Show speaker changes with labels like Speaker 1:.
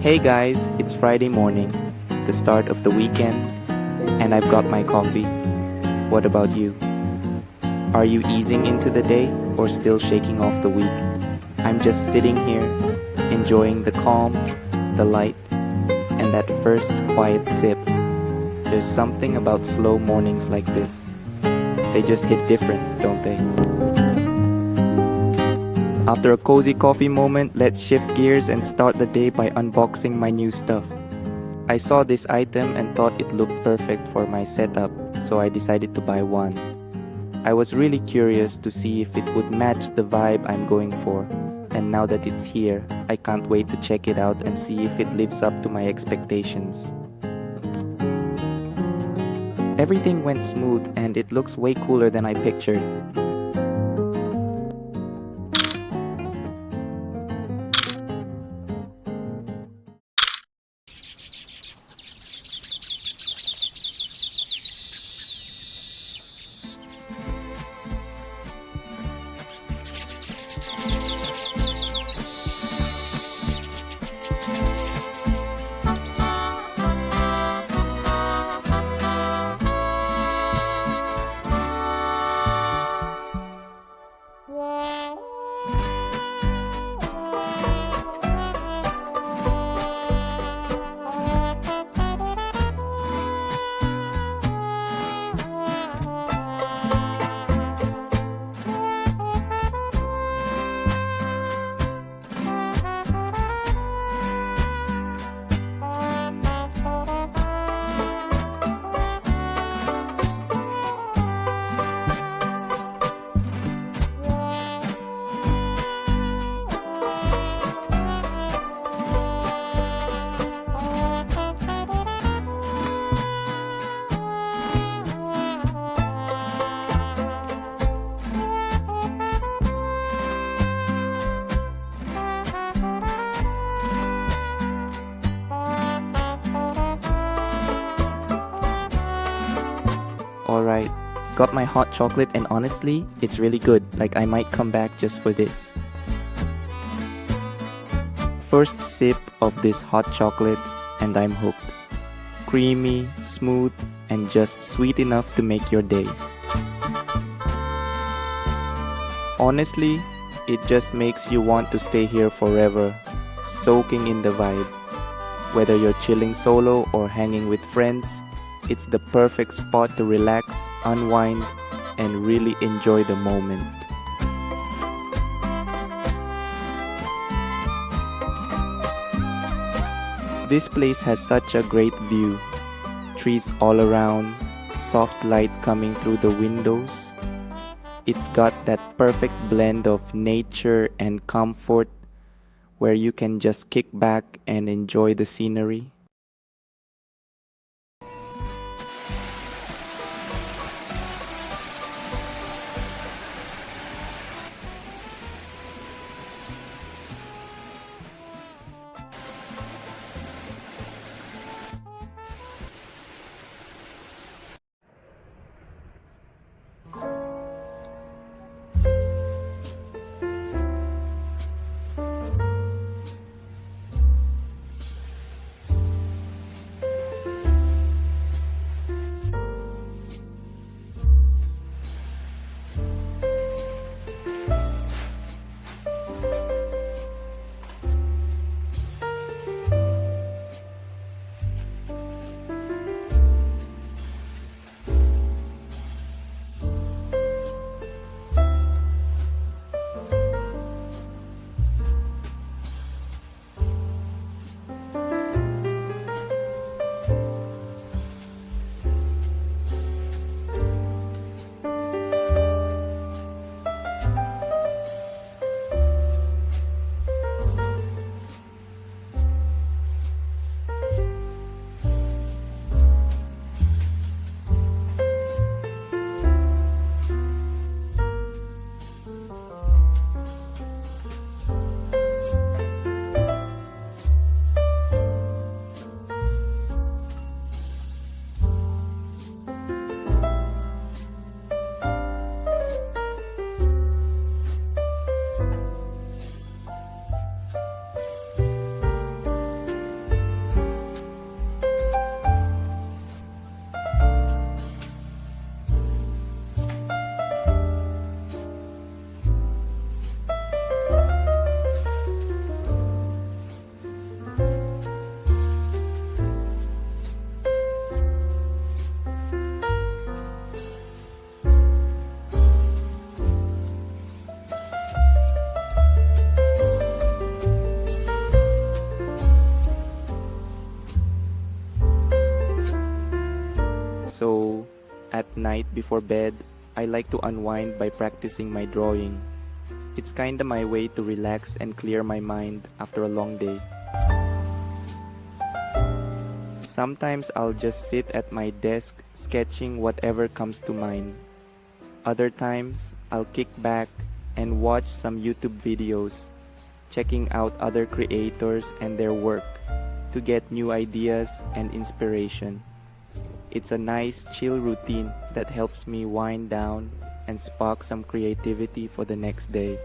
Speaker 1: Hey guys, it's Friday morning, the start of the weekend, and I've got my coffee. What about you? Are you easing into the day or still shaking off the week? I'm just sitting here, enjoying the calm, the light, and that first quiet sip. There's something about slow mornings like this. They just hit different, don't they? After a cozy coffee moment, let's shift gears and start the day by unboxing my new stuff. I saw this item and thought it looked perfect for my setup, so I decided to buy one. I was really curious to see if it would match the vibe I'm going for, and now that it's here, I can't wait to check it out and see if it lives up to my expectations. Everything went smooth and it looks way cooler than I pictured. Alright, got my hot chocolate and honestly, it's really good, like I might come back just for this. First sip of this hot chocolate and I'm hooked. Creamy, smooth, and just sweet enough to make your day. Honestly, it just makes you want to stay here forever, soaking in the vibe. Whether you're chilling solo or hanging with friends, it's the perfect spot to relax, unwind, and really enjoy the moment. This place has such a great view. Trees all around, soft light coming through the windows. It's got that perfect blend of nature and comfort where you can just kick back and enjoy the scenery. So, at night before bed, I like to unwind by practicing my drawing. It's kinda my way to relax and clear my mind after a long day. Sometimes I'll just sit at my desk sketching whatever comes to mind. Other times, I'll kick back and watch some YouTube videos, checking out other creators and their work to get new ideas and inspiration. It's a nice, chill routine that helps me wind down and spark some creativity for the next day.